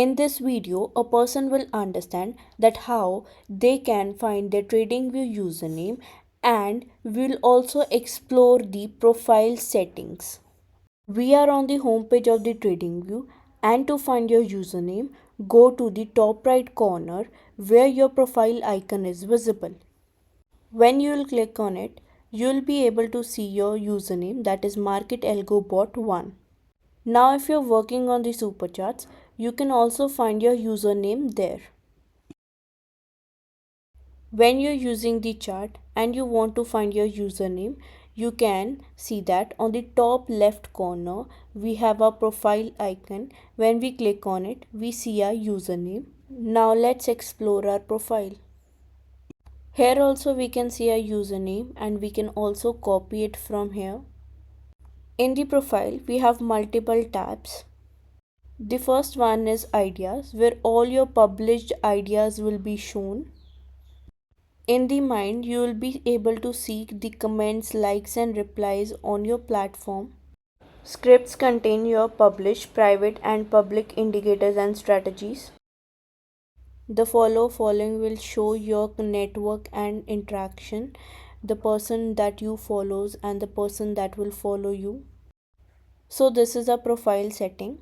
In this video, a person will understand that how they can find their TradingView username, and we'll also explore the profile settings. We are on the home page of the TradingView, and to find your username, go to the top right corner where your profile icon is visible. When you will click on it, you will be able to see your username, that is MarketAlgoBot1. Now if you're working on the supercharts, you can also find your username there. When you're using the chart and you want to find your username, you can see that on the top left corner we have a profile icon. When we click on it, we see our username. Now let's explore our profile. Here also we can see our username and we can also copy it from here. In the profile, we have multiple tabs. The first one is ideas, where all your published ideas will be shown. In the mind, you will be able to see the comments, likes and replies on your platform. Scripts contain your published, private and public indicators and strategies. The following will show your network and interaction, the person that you follows and the person that will follow you. So this is a profile setting.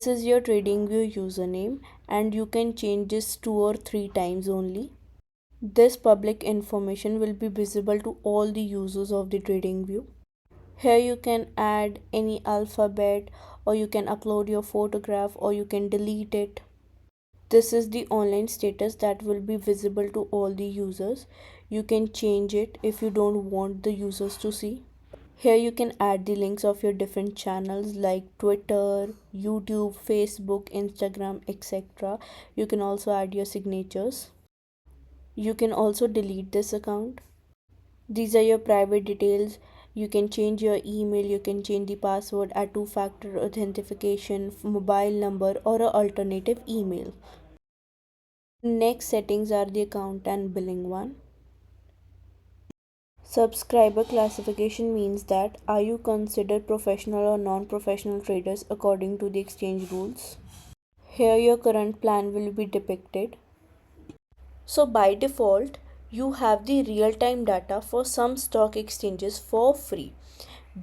This is your TradingView username and you can change this 2 or 3 times only. This public information will be visible to all the users of the TradingView. Here you can add any alphabet, or you can upload your photograph, or you can delete it. This is the online status that will be visible to all the users. You can change it if you don't want the users to see. Here you can add the links of your different channels like Twitter, YouTube, Facebook, Instagram, etc. You can also add your signatures. You can also delete this account. These are your private details. You can change your email, you can change the password, add two-factor authentication, mobile number or an alternative email. Next settings are the account and billing one. Subscriber classification means that are you considered professional or non-professional traders according to the exchange rules. Here your current plan will be depicted. So by default, you have the real-time data for some stock exchanges for free.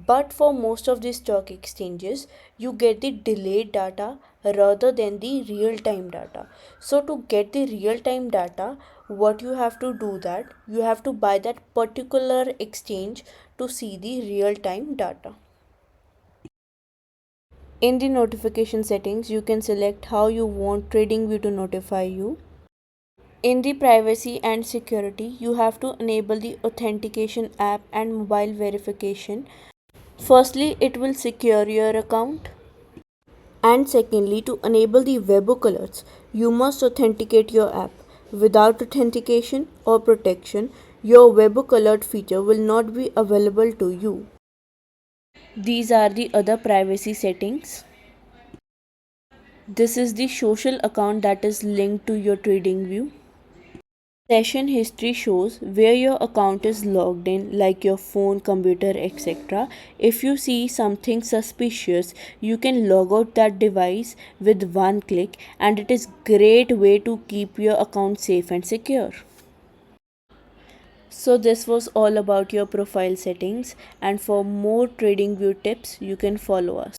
But for most of the stock exchanges, you get the delayed data rather than the real-time data. So to get the real-time data, what you have to do that you have to buy that particular exchange to see the real-time data. In the notification settings, you can select how you want TradingView to notify you. In the privacy and security, you have to enable the authentication app and mobile verification. Firstly, it will secure your account. And secondly, to enable the web alerts, you must authenticate your app. Without authentication or protection, your web alert feature will not be available to you. These are the other privacy settings. This is the social account that is linked to your TradingView. Session history shows where your account is logged in, like your phone, computer, etc. If you see something suspicious, you can log out that device with one click, and it is great way to keep your account safe and secure. So this was all about your profile settings, and for more TradingView tips, you can follow us.